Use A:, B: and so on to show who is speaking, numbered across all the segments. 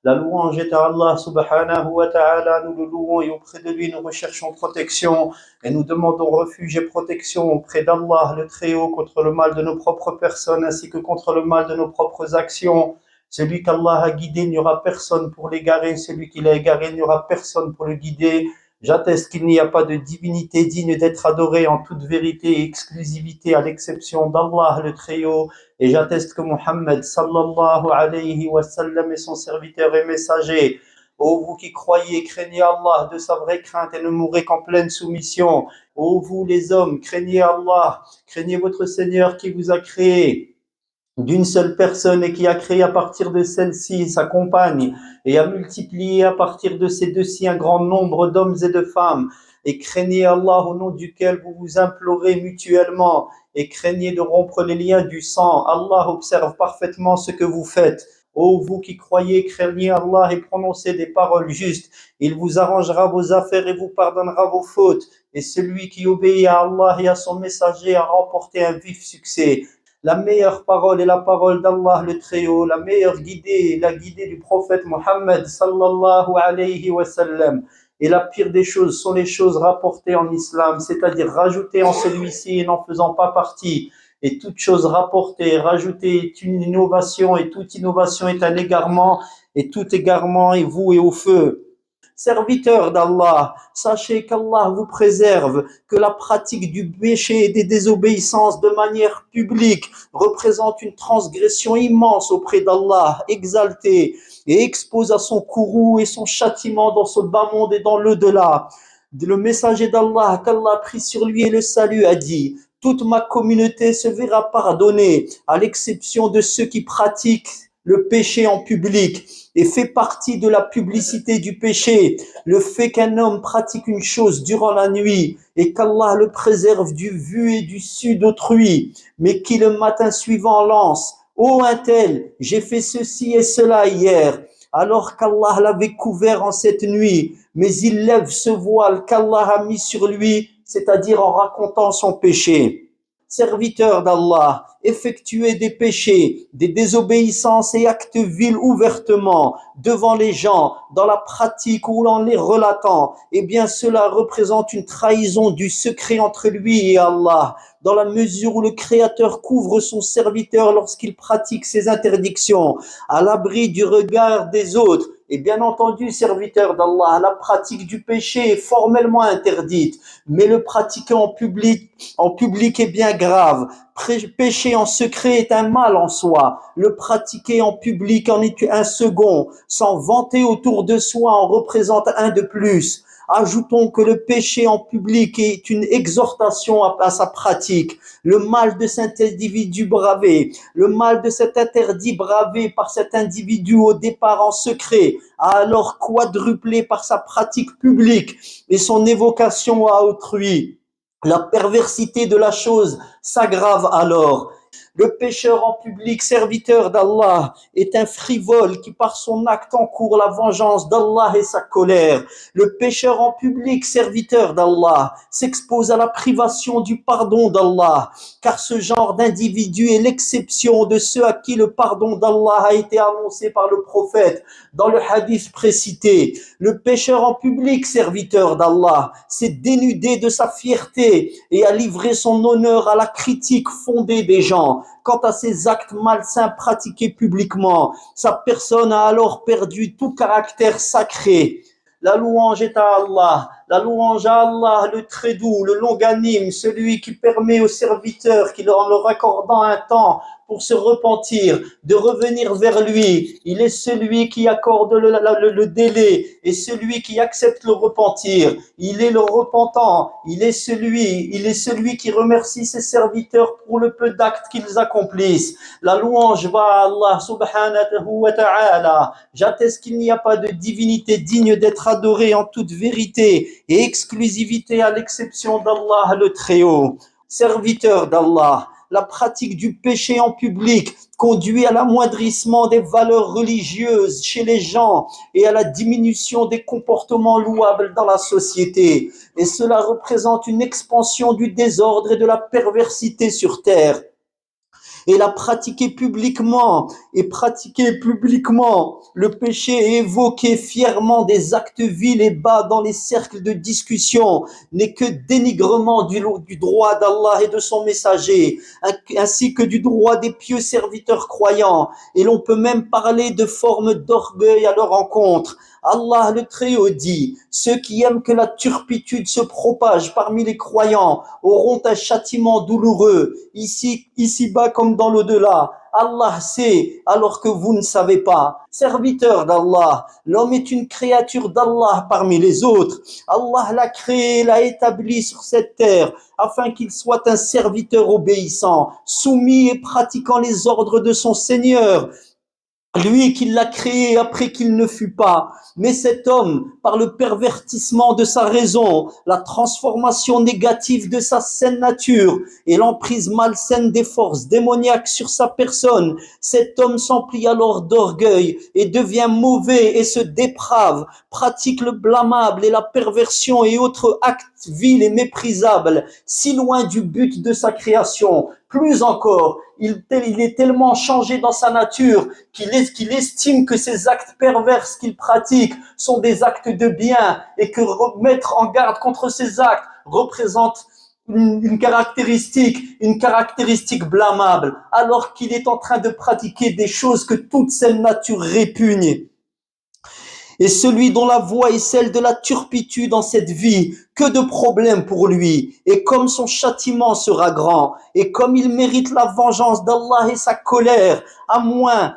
A: La louange est à Allah subhanahu wa ta'ala, nous le louons et auprès de lui nous recherchons protection et nous demandons refuge et protection auprès d'Allah le Très-Haut contre le mal de nos propres personnes ainsi que contre le mal de nos propres actions. Celui qu'Allah a guidé, il n'y aura personne pour l'égarer, celui qui l'a égaré, il n'y aura personne pour le guider. J'atteste qu'il n'y a pas de divinité digne d'être adorée en toute vérité et exclusivité à l'exception d'Allah le Très-Haut. Et j'atteste que Muhammad sallallahu alayhi wa sallam est son serviteur et messager. Ô vous qui croyez, craignez Allah de sa vraie crainte et ne mourrez qu'en pleine soumission. Ô vous les hommes, craignez Allah, craignez votre Seigneur qui vous a créé d'une seule personne et qui a créé à partir de celle-ci sa compagne et a multiplié à partir de ces deux-ci un grand nombre d'hommes et de femmes. Et craignez Allah au nom duquel vous vous implorez mutuellement et craignez de rompre les liens du sang. Allah observe parfaitement ce que vous faites. Ô vous qui croyez, craignez Allah et prononcez des paroles justes. Il vous arrangera vos affaires et vous pardonnera vos fautes. Et celui qui obéit à Allah et à son messager a remporté un vif succès. La meilleure parole est la parole d'Allah le Très-Haut, la meilleure guidée est la guidée du prophète Mohammed sallallahu alayhi wa sallam. Et la pire des choses sont les choses rapportées en islam, c'est-à-dire rajoutées en celui-ci et n'en faisant pas partie. Et toute chose rapportée, rajoutée est une innovation et toute innovation est un égarement et tout égarement est voué au feu. Serviteurs d'Allah, sachez qu'Allah vous préserve, que la pratique du péché et des désobéissances de manière publique représente une transgression immense auprès d'Allah, exalté, et expose à son courroux et son châtiment dans ce bas monde et dans l'au-delà. Le messager d'Allah, qu'Allah a pris sur lui et le salut, a dit: toute ma communauté se verra pardonnée, à l'exception de ceux qui pratiquent le péché en public. Et fait partie de la publicité du péché le fait qu'un homme pratique une chose durant la nuit et qu'Allah le préserve du vu et du su d'autrui, mais qui le matin suivant lance: ô un tel, j'ai fait ceci et cela hier, alors qu'Allah l'avait couvert en cette nuit, mais il lève ce voile qu'Allah a mis sur lui, c'est-à-dire en racontant son péché. Serviteurs d'Allah, effectuez des péchés, des désobéissances et actes vils ouvertement, devant les gens, dans la pratique ou en les relatant, eh bien cela représente une trahison du secret entre lui et Allah, dans la mesure où le Créateur couvre son serviteur lorsqu'il pratique ses interdictions, à l'abri du regard des autres. Et bien entendu, serviteur d'Allah, la pratique du péché est formellement interdite, mais le pratiquer en public est bien grave. Pécher en secret est un mal en soi. Le pratiquer en public en est un second. S'en vanter autour de soi en représente un de plus. Ajoutons que le péché en public est une exhortation à sa pratique. Le mal de cet individu bravé, le mal de cet interdit bravé par cet individu au départ en secret, a alors quadruplé par sa pratique publique et son évocation à autrui. La perversité de la chose s'aggrave alors. Le pécheur en public, serviteur d'Allah, est un frivole qui par son acte encourt la vengeance d'Allah et sa colère. Le pécheur en public, serviteur d'Allah, s'expose à la privation du pardon d'Allah, car ce genre d'individu est l'exception de ceux à qui le pardon d'Allah a été annoncé par le prophète dans le hadith précité. Le pécheur en public, serviteur d'Allah, s'est dénudé de sa fierté et a livré son honneur à la critique fondée des gens. Quant à ces actes malsains pratiqués publiquement, sa personne a alors perdu tout caractère sacré. La louange est à Allah, la louange à Allah, le très doux, le longanime, celui qui permet aux serviteurs, en leur accordant un temps pour se repentir, de revenir vers lui. Il est celui qui accorde le délai et celui qui accepte le repentir. Il est le repentant, il est celui qui remercie ses serviteurs pour le peu d'actes qu'ils accomplissent. La louange va à Allah subhanahu wa ta'ala. J'atteste qu'il n'y a pas de divinité digne d'être adorée en toute vérité et exclusivité à l'exception d'Allah le Très-Haut. Serviteur d'Allah, la pratique du péché en public conduit à l'amoindrissement des valeurs religieuses chez les gens et à la diminution des comportements louables dans la société. Et cela représente une expansion du désordre et de la perversité sur terre. et l'a pratiqué publiquement, le péché et évoqué fièrement des actes vils et bas dans les cercles de discussion n'est que dénigrement du droit d'Allah et de son messager, ainsi que du droit des pieux serviteurs croyants, et l'on peut même parler de formes d'orgueil à leur encontre. Allah le Très-Haut dit, ceux qui aiment que la turpitude se propage parmi les croyants auront un châtiment douloureux, ici-bas comme dans l'au-delà. Allah sait alors que vous ne savez pas. Serviteur d'Allah, l'homme est une créature d'Allah parmi les autres. Allah l'a créé, l'a établi sur cette terre afin qu'il soit un serviteur obéissant, soumis et pratiquant les ordres de son Seigneur. Lui qui l'a créé après qu'il ne fût pas. Mais cet homme, par le pervertissement de sa raison, la transformation négative de sa saine nature et l'emprise malsaine des forces démoniaques sur sa personne, cet homme s'emplit alors d'orgueil et devient mauvais et se déprave, pratique le blâmable et la perversion et autres actes vils et méprisables, si loin du but de sa création. Plus encore, il est tellement changé dans sa nature qu'il estime que ces actes pervers qu'il pratique sont des actes de bien et que mettre en garde contre ces actes représente une caractéristique blâmable, alors qu'il est en train de pratiquer des choses que toute saine nature répugne. Et celui dont la voie est celle de la turpitude en cette vie, que de problèmes pour lui. Et comme son châtiment sera grand, et comme il mérite la vengeance d'Allah et sa colère, à moins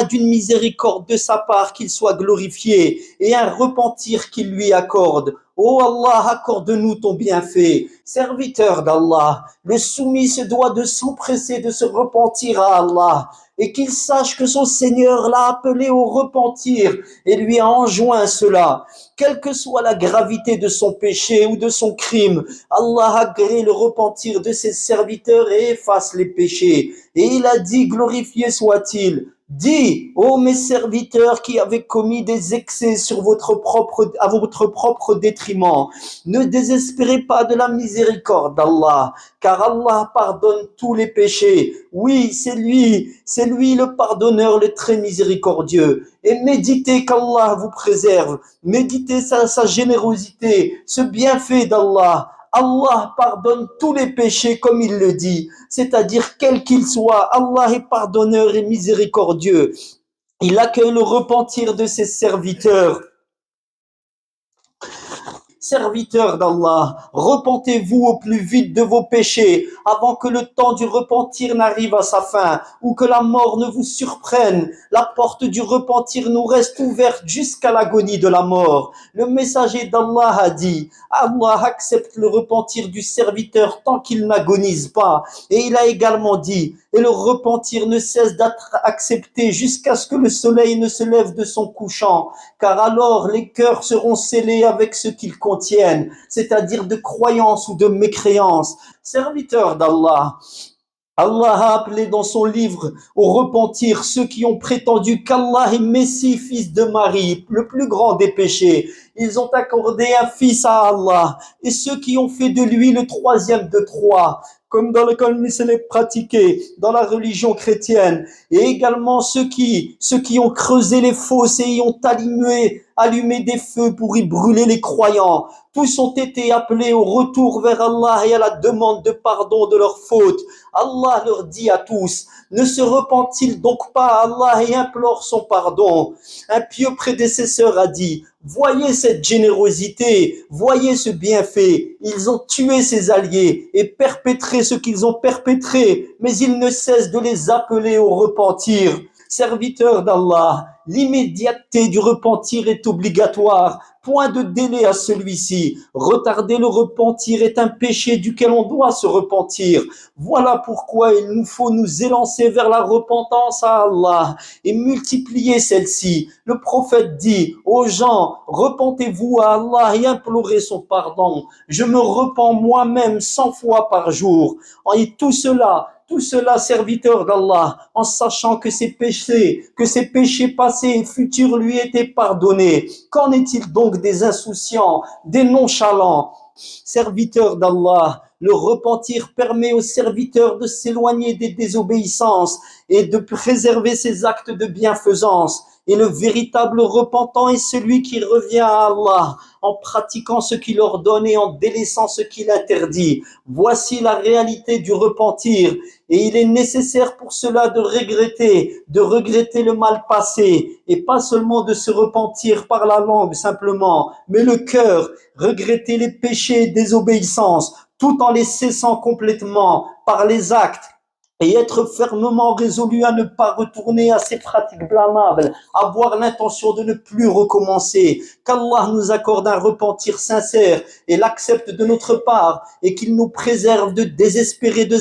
A: d'une miséricorde de sa part qu'il soit glorifié, et un repentir qu'il lui accorde. Ô Allah, accorde-nous ton bienfait. Serviteur d'Allah, le soumis se doit de s'empresser de se repentir à Allah, et qu'il sache que son Seigneur l'a appelé au repentir et lui a enjoint cela. Quelle que soit la gravité de son péché ou de son crime, Allah agrée le repentir de ses serviteurs et efface les péchés. Et il a dit, glorifié soit-il. Dis, ô mes serviteurs qui avez commis des excès à votre propre détriment, ne désespérez pas de la miséricorde d'Allah, car Allah pardonne tous les péchés. Oui, c'est lui le pardonneur, le très miséricordieux. Et méditez qu'Allah vous préserve, méditez sa générosité, ce bienfait d'Allah. Allah pardonne tous les péchés comme il le dit, c'est-à-dire quel qu'il soit, Allah est pardonneur et miséricordieux. Il accueille le repentir de ses serviteurs. Serviteurs d'Allah, repentez-vous au plus vite de vos péchés avant que le temps du repentir n'arrive à sa fin ou que la mort ne vous surprenne. La porte du repentir nous reste ouverte jusqu'à l'agonie de la mort. Le messager d'Allah a dit, Allah accepte le repentir du serviteur tant qu'il n'agonise pas. Et il a également dit, et le repentir ne cesse d'être accepté jusqu'à ce que le soleil ne se lève de son couchant, car alors les cœurs seront scellés avec ce qu'ils contiennent, c'est-à-dire de croyance ou de mécréance. Serviteurs d'Allah, Allah a appelé dans son livre au repentir ceux qui ont prétendu qu'Allah est Messie, fils de Marie, le plus grand des péchés. Ils ont accordé un fils à Allah et ceux qui ont fait de lui le troisième de trois, comme dans le calme pratiqué dans la religion chrétienne, et également ceux qui ont creusé les fosses et y ont allumé des feux pour y brûler les croyants. Tous ont été appelés au retour vers Allah et à la demande de pardon de leurs fautes. Allah leur dit à tous, ne se repent-il donc pas à Allah et implore son pardon? Un pieux prédécesseur a dit, voyez cette générosité, voyez ce bienfait. Ils ont tué ses alliés et perpétré ce qu'ils ont perpétré, mais ils ne cessent de les appeler au repentir. Serviteurs d'Allah, l'immédiateté du repentir est obligatoire. Point de délai à celui-ci. Retarder le repentir est un péché duquel on doit se repentir. Voilà pourquoi il nous faut nous élancer vers la repentance à Allah et multiplier celle-ci. Le prophète dit aux gens, repentez-vous à Allah et implorez son pardon. Je me repens moi-même 100 fois par jour. Et tout cela, serviteur d'Allah, en sachant que ses péchés passés et futurs lui étaient pardonnés. Qu'en est-il donc des insouciants, des nonchalants? Serviteurs d'Allah, Le repentir permet au serviteur de s'éloigner des désobéissances et de préserver ses actes de bienfaisance. Et le véritable repentant est celui qui revient à Allah en pratiquant ce qu'il ordonne et en délaissant ce qu'il interdit. Voici la réalité du repentir. Et il est nécessaire pour cela de regretter le mal passé, et pas seulement de se repentir par la langue simplement, mais le cœur, regretter les péchés et désobéissances, tout en les cessant complètement par les actes, et être fermement résolu à ne pas retourner à ces pratiques blâmables, avoir l'intention de ne plus recommencer, qu'Allah nous accorde un repentir sincère et l'accepte de notre part, et qu'il nous préserve de désespérer de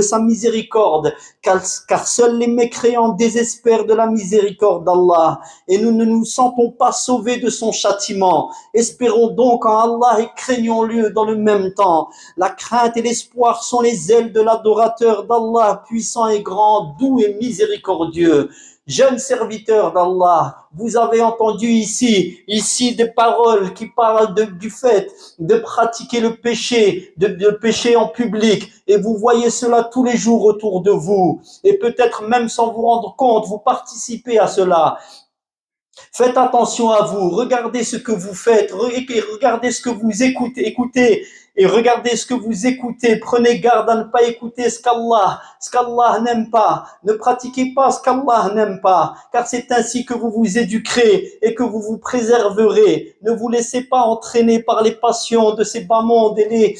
A: sa miséricorde, car seuls les mécréants désespèrent de la miséricorde d'Allah, et nous ne nous sentons pas sauvés de son châtiment. Espérons donc en Allah et craignons-le dans le même temps. La crainte et l'espoir sont les ailes de l'adorateur d'Allah, puissant et grand, doux et miséricordieux. Jeunes serviteurs d'Allah, vous avez entendu ici des paroles qui parlent du fait de pratiquer le péché, de pécher en public, et vous voyez cela tous les jours autour de vous, et peut-être même sans vous rendre compte, vous participez à cela. Faites attention à vous, regardez ce que vous faites, regardez ce que vous écoutez et regardez ce que vous écoutez. Prenez garde à ne pas écouter ce qu'Allah n'aime pas. Ne pratiquez pas ce qu'Allah n'aime pas, car c'est ainsi que vous vous éduquerez et que vous vous préserverez. Ne vous laissez pas entraîner par les passions de ces bas mondes et les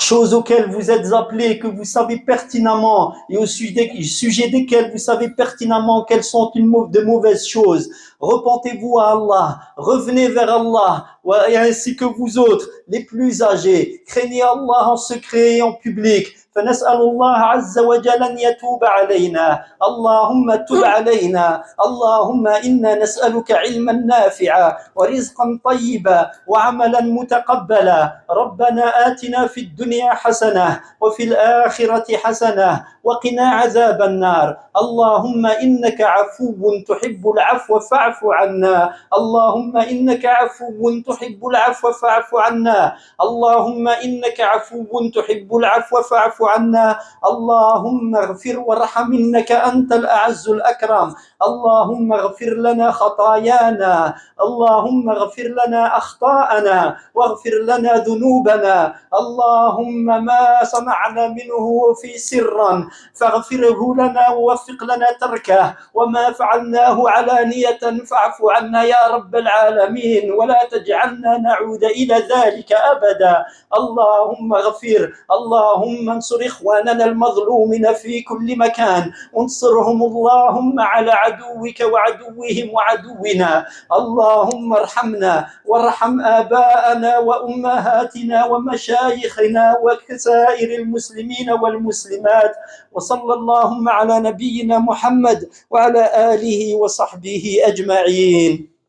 A: choses auxquelles vous êtes appelés, que vous savez pertinemment, et au sujet desquelles vous savez pertinemment qu'elles sont de mauvaises choses. Repentez-vous à Allah, revenez vers Allah, et ainsi que vous autres, les plus âgés. Craignez Allah en secret et en public. فنسأل الله عز وجل أن يتوب علينا اللهم تب علينا اللهم إنا نسألك علما نافعا ورزقا طيبا وعملا متقبلا ربنا آتنا في الدنيا حسنة وفي الآخرة حسنة وقنا عذاب النار اللهم إنك عفو تحب العفو فاعف عنا اللهم إنك عفو تحب العفو فاعف عنا اللهم إنك عفو تحب العفو فاعف عنا اللهم اغفر وارحم إنك أنت الأعز الأكرم اللهم اغفر لنا خطايانا اللهم اغفر لنا أخطاءنا واغفر لنا ذنوبنا اللهم ما صنعنا منه في سرا فاغفره لنا ووفق لنا تركه وما فعلناه علانية فاعف عنا يا رب العالمين ولا تجعلنا نعود إلى ذلك أبدا اللهم اغفر اللهم انصر إخواننا المظلومين في كل مكان انصرهم اللهم على عدوك وعدوهم وعدونا اللهم ارحمنا وارحم آباءنا وأمهاتنا ومشايخنا وسائر المسلمين والمسلمات وصلى اللهم على نبينا محمد وعلى آله وصحبه أجمعين